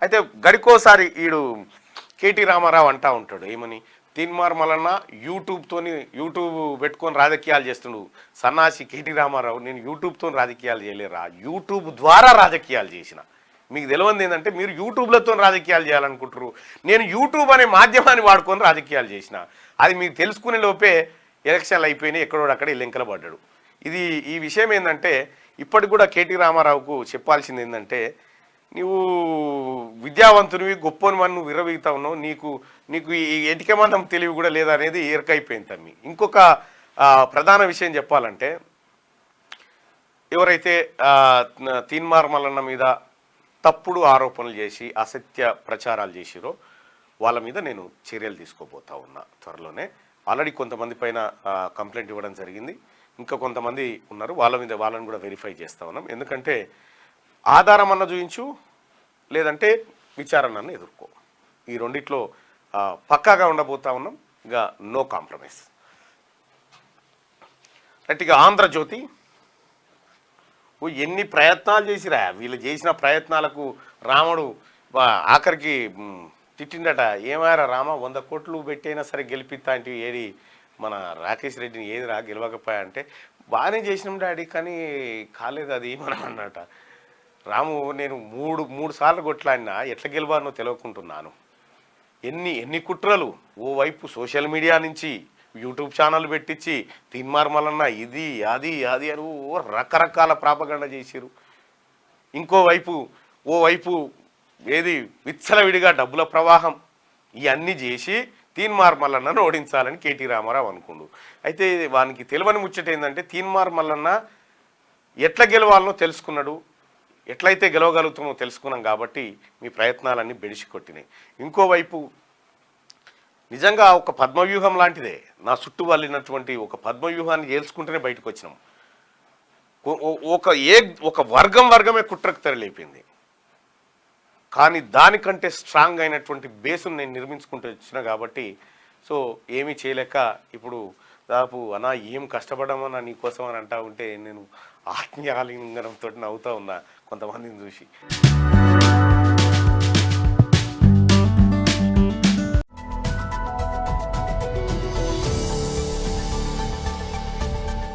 అయితే గడికోసారి ఈడు కేటీ రామారావు అంటా ఉంటాడు ఏమని, తీన్మార్ మల్లన్న యూట్యూబ్ పెట్టుకొని రాజకీయాలు చేస్తుండు. సన్నాసి కేటీ రామారావు, నేను యూట్యూబ్తో రాజకీయాలు చేయలేరా, యూట్యూబ్ ద్వారా రాజకీయాలు చేసిన. మీకు తెలియంది ఏంటంటే మీరు యూట్యూబ్లతో రాజకీయాలు చేయాలనుకుంటారు, నేను యూట్యూబ్ అనే మాధ్యమాన్ని వాడుకొని రాజకీయాలు చేసిన. అది మీకు తెలుసుకునే లోపే ఎలక్షన్లు అయిపోయినాయి, ఎక్కడో అక్కడ లెంకల పడ్డాడు. ఈ విషయం ఏంటంటే ఇప్పటికి కూడా కేటీ రామారావుకు చెప్పాల్సింది ఏంటంటే, నువ్వు విద్యావంతునివి గొప్పని నువ్వు విరవీగుతా ఉన్నావు, నీకు ఈ ఎటిక మందం తెలివి కూడా లేదనేది ఏర్కైపోయింది తమ్మి. ఇంకొక ప్రధాన విషయం చెప్పాలంటే, ఎవరైతే తీన్మార్ మల్లన్న మీద తప్పుడు ఆరోపణలు చేసి అసత్య ప్రచారాలు చేసిరో వాళ్ళ మీద నేను చర్యలు తీసుకోబోతా ఉన్నా త్వరలోనే. ఆల్రెడీ కొంతమంది పైన కంప్లైంట్ ఇవ్వడం జరిగింది, ఇంకా కొంతమంది ఉన్నారు, వాళ్ళని కూడా వెరిఫై చేస్తూ ఉన్నాం. ఎందుకంటే ఆధారం అన్న చూయించు, లేదంటే విచారణ ఎదుర్కో, ఈ రెండిట్లో పక్కాగా ఉండబోతా ఉన్నాం. ఇక నో కాంప్రమైజ్. ఇక ఆంధ్రజ్యోతి ఎన్ని ప్రయత్నాలు చేసిరా, వీళ్ళు చేసిన ప్రయత్నాలకు రాముడు ఆఖరికి తిట్టిండట. ఏమారా రామ, 100 కోట్లు పెట్టైనా సరే గెలిపిస్తా అంటే ఏది మన రాకేష్ రెడ్డిని ఏదిరా గెలవకపోయా అంటే, బాగానే చేసినాం డాడీ కానీ కాలేదు అది మనం అన్నట. రాము, నేను మూడు సార్లు కొట్లాడినా ఎట్లా గెలవానో తెలియకుంటున్నాను. ఎన్ని కుట్రలు, ఓవైపు సోషల్ మీడియా నుంచి యూట్యూబ్ ఛానల్ పెట్టించి తీన్మార్ మల్లన్న ఇది అది అని రకరకాల ప్రాపగండ చేసిరు. ఓవైపు ఏది విచ్చలవిడిగా డబ్బుల ప్రవాహం, ఇవన్నీ చేసి తీన్మార్ మల్లన్నను ఓడించాలని కేటీ రామారావు అనుకుండు. అయితే వానికి తెలియని ముచ్చట ఏంటంటే, తీన్మార్ మల్లన్న ఎట్లా గెలవాలనో తెలుసుకున్నాడు, ఎట్లయితే గెలవగలుగుతామో తెలుసుకున్నాం కాబట్టి మీ ప్రయత్నాలన్నీ బెడిసి కొట్టినాయి. ఇంకోవైపు నిజంగా ఒక పద్మవ్యూహం లాంటిదే, నా చుట్టూ వాళ్ళినటువంటి ఒక పద్మవ్యూహాన్ని ఏల్చుకుంటూనే బయటకు వచ్చినాం. ఒక వర్గమే కుట్రకు తెరలేపింది, కానీ దానికంటే స్ట్రాంగ్ అయినటువంటి బేసును నేను నిర్మించుకుంటూ వచ్చిన కాబట్టి సో ఏమీ చేయలేక ఇప్పుడు దాదాపు అన్నా ఏం కష్టపడమన్నా నీకోసం అని అంటా ఉంటే నేను ఆత్మీయాలింగనంతో నవ్వుతూ ఉన్నా కొంతమందిని చూసి.